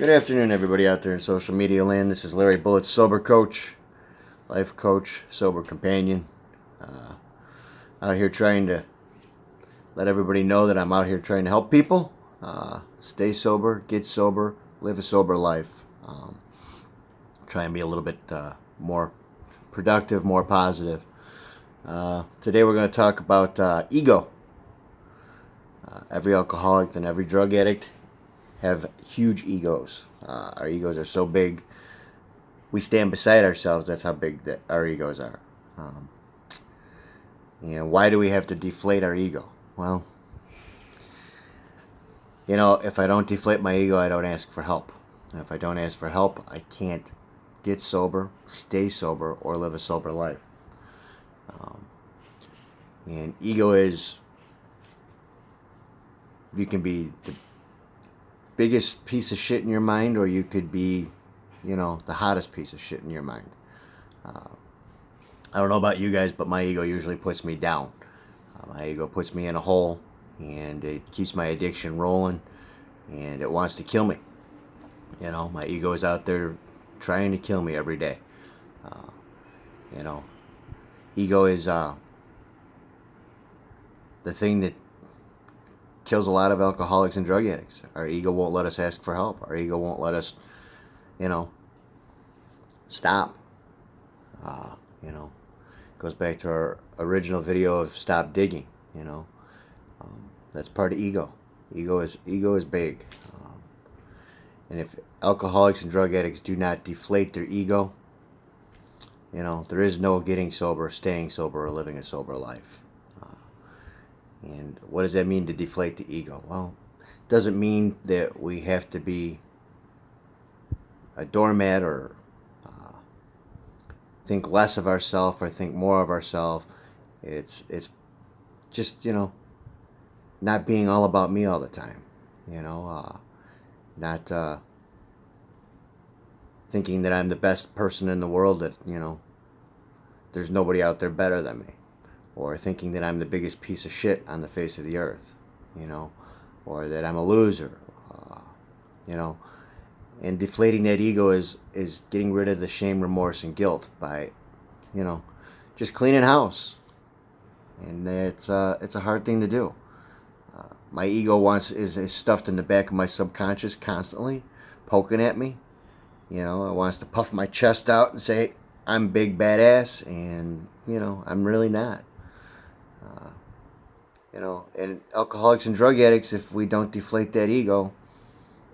Good afternoon, everybody out there in social media land. This is Larry Bullet, sober coach, life coach, sober companion. Out here trying to let everybody know that I'm out here trying to help people stay sober, get sober, live a sober life. Try and be a little bit more productive, more positive. Today we're going to talk about ego. Every alcoholic and every drug addict have huge egos. Our egos are so big, we stand beside ourselves. That's how big our egos are. Why do we have to deflate our ego? Well, if I don't deflate my ego, I don't ask for help. And if I don't ask for help, I can't get sober, stay sober, or live a sober life. And ego is, you can be the biggest piece of shit in your mind, or you could be, the hottest piece of shit in your mind. I don't know about you guys, but my ego usually puts me down. My ego puts me in a hole, and it keeps my addiction rolling, and it wants to kill me. My ego is out there trying to kill me every day. Ego is the thing that kills a lot of alcoholics and drug addicts. Our ego won't let us ask for help. Our ego won't let us, stop. Goes back to our original video of stop digging. That's part of ego. Ego is big. And if alcoholics and drug addicts do not deflate their ego, there is no getting sober, staying sober, or living a sober life. And what does that mean, to deflate the ego? Well, it doesn't mean that we have to be a doormat or think less of ourselves or think more of ourselves. It's just, not being all about me all the time. Not thinking that I'm the best person in the world, that, there's nobody out there better than me. Or thinking that I'm the biggest piece of shit on the face of the earth, or that I'm a loser, And deflating that ego is getting rid of the shame, remorse, and guilt by, just cleaning house. And it's a hard thing to do. My ego is stuffed in the back of my subconscious constantly, poking at me. It wants to puff my chest out and say, I'm big badass, and, I'm really not. And alcoholics and drug addicts, if we don't deflate that ego,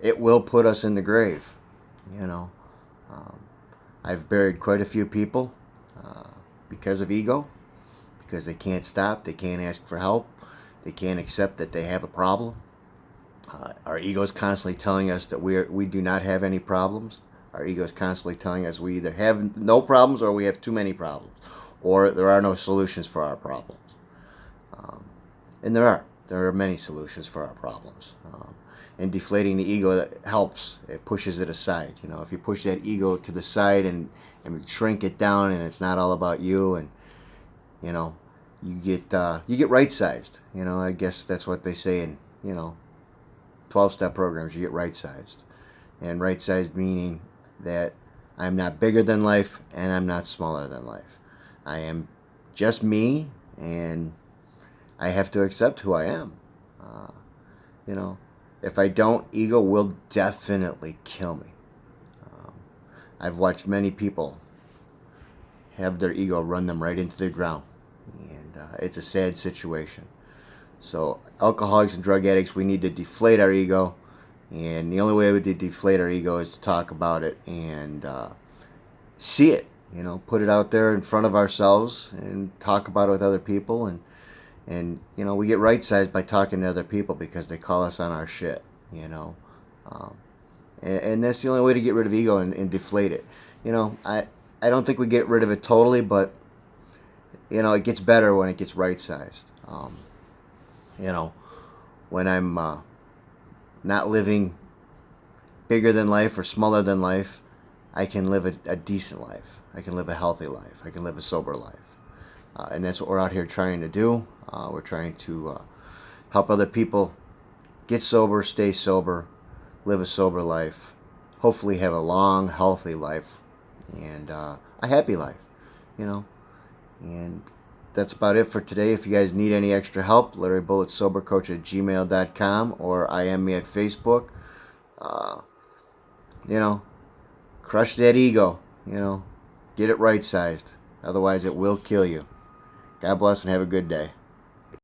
it will put us in the grave. I've buried quite a few people because of ego, because they can't stop, they can't ask for help, they can't accept that they have a problem. Our ego is constantly telling us that we do not have any problems. Our ego is constantly telling us we either have no problems or we have too many problems, or there are no solutions for our problems. And there are many solutions for our problems. And deflating the ego, that helps. It pushes it aside. If you push that ego to the side and shrink it down, and it's not all about you, and you get right sized. I guess that's what they say in 12-step programs. You get right sized, and right sized meaning that I'm not bigger than life and I'm not smaller than life. I am just me, and I have to accept who I am. If I don't, ego will definitely kill me. I've watched many people have their ego run them right into the ground, and it's a sad situation. So alcoholics and drug addicts, we need to deflate our ego, and the only way we deflate our ego is to talk about it and see it. Put it out there in front of ourselves and talk about it with other people, and we get right-sized by talking to other people because they call us on our shit, and that's the only way to get rid of ego and deflate it. I don't think we get rid of it totally, but, it gets better when it gets right-sized. When I'm not living bigger than life or smaller than life, I can live a decent life. I can live a healthy life. I can live a sober life. And that's what we're out here trying to do. We're trying to help other people get sober, stay sober, live a sober life, hopefully have a long, healthy life and a happy life, you know. And that's about it for today. If you guys need any extra help, LarryBullettSoberCoach@gmail.com or IM me at Facebook. Uh, you know, crush that ego, you know, get it right sized. Otherwise, it will kill you. God bless and have a good day.